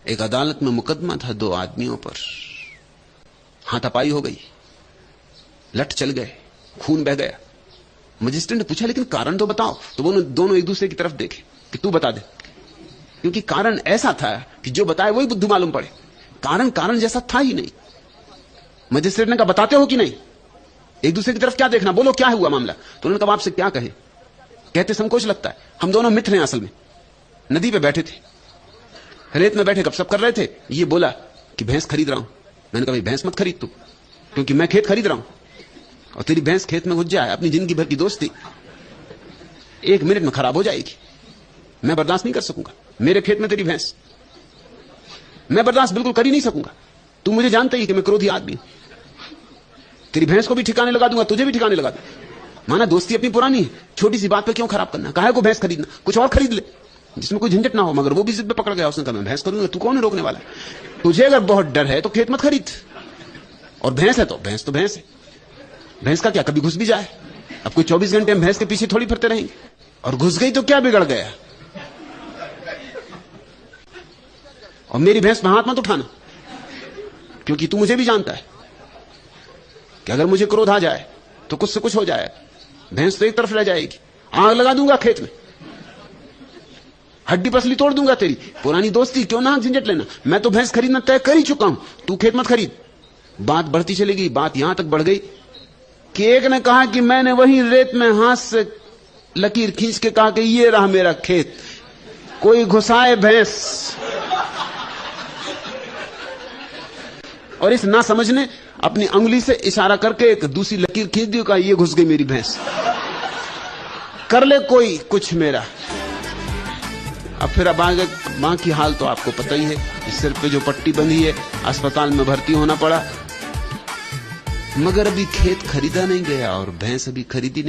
एक अदालत में मुकदमा था 2 आदमियों पर, हाथापाई हो गई, लठ चल गए, खून बह गया। मजिस्ट्रेट ने पूछा लेकिन कारण तो बताओ। तो वो दोनों एक दूसरे की तरफ देखे कि तू बता दे, क्योंकि कारण ऐसा था कि जो बताए वही बुद्धू मालूम पड़े। कारण जैसा था ही नहीं। मजिस्ट्रेट ने कहा बताते हो कि नहीं? एक दूसरे की तरफ क्या देखना, बोलो क्या हुआ मामला। तो उन्होंने कहा आपसे क्या कहें, कहते संकोच लगता है। हम दोनों मित्र हैं असल में, नदी पे बैठे थे, रेत में बैठे गपशप कर रहे थे। ये बोला कि भैंस खरीद रहा हूं। मैंने कहा भाई भैंस मत खरीद तू, क्योंकि मैं खेत खरीद रहा हूं और तेरी भैंस खेत में घुस जाए, अपनी जिंदगी भर की दोस्ती 1 मिनट में खराब हो जाएगी। मैं बर्दाश्त नहीं कर सकूंगा, मेरे खेत में तेरी भैंस, मैं बर्दाश्त बिल्कुल कर ही नहीं सकूंगा। तू मुझे जानता ही कि मैं क्रोधी आदमी हूं। तेरी भैंस को भी ठिकाने लगा दूंगा, तुझे भी ठिकाने लगा दूंगा। माना दोस्ती अपनी पुरानी है, छोटी सी बात पे क्यों खराब करना। काहे को भैंस खरीदना, कुछ और खरीद ले जिसमें कोई झंझट ना हो। मगर वो भी जिद पे पकड़ गया, उसने कहा मैं भैंस खरीदूंगा। तू कौन है रोकने वाला? तुझे अगर बहुत डर है तो खेत मत खरीद, और भैंस है तो भैंस है। भैंस का क्या, कभी घुस भी जाए। अब कोई 24 घंटे हम भैंस के पीछे थोड़ी फिरते रहेंगे, और घुस गई तो क्या बिगड़ गया। और मेरी भैंस में हाथ मत उठाना, क्योंकि तू मुझे भी जानता है कि अगर मुझे क्रोध आ जाए तो कुछ से कुछ हो जाए, भैंस तो एक तरफ रह जाएगी। आग लगा दूंगा खेत में, हड्डी पसली तोड़ दूंगा तेरी। पुरानी दोस्ती क्यों ना झंझट लेना। मैं तो भैंस खरीदना तय कर ही चुका हूं, तू खेत मत खरीद। बात बढ़ती चली गई, बात यहां तक बढ़ गई कि एक ने कहा कि मैंने वही रेत में हाथ से लकीर खींच के कहा कि ये रहा मेरा खेत, कोई घुसाए भैंस। और इस ना समझने अपनी अंगुली से इशारा करके एक दूसरी लकीर खींच दी, कहा ये घुस गई मेरी भैंस, कर ले कोई कुछ मेरा। अब फिर अब आगे बाकी हाल तो आपको पता ही है। इस सिर पे जो पट्टी बंधी है, अस्पताल में भर्ती होना पड़ा। मगर अभी खेत खरीदा नहीं गया और भैंस अभी खरीदी नहीं।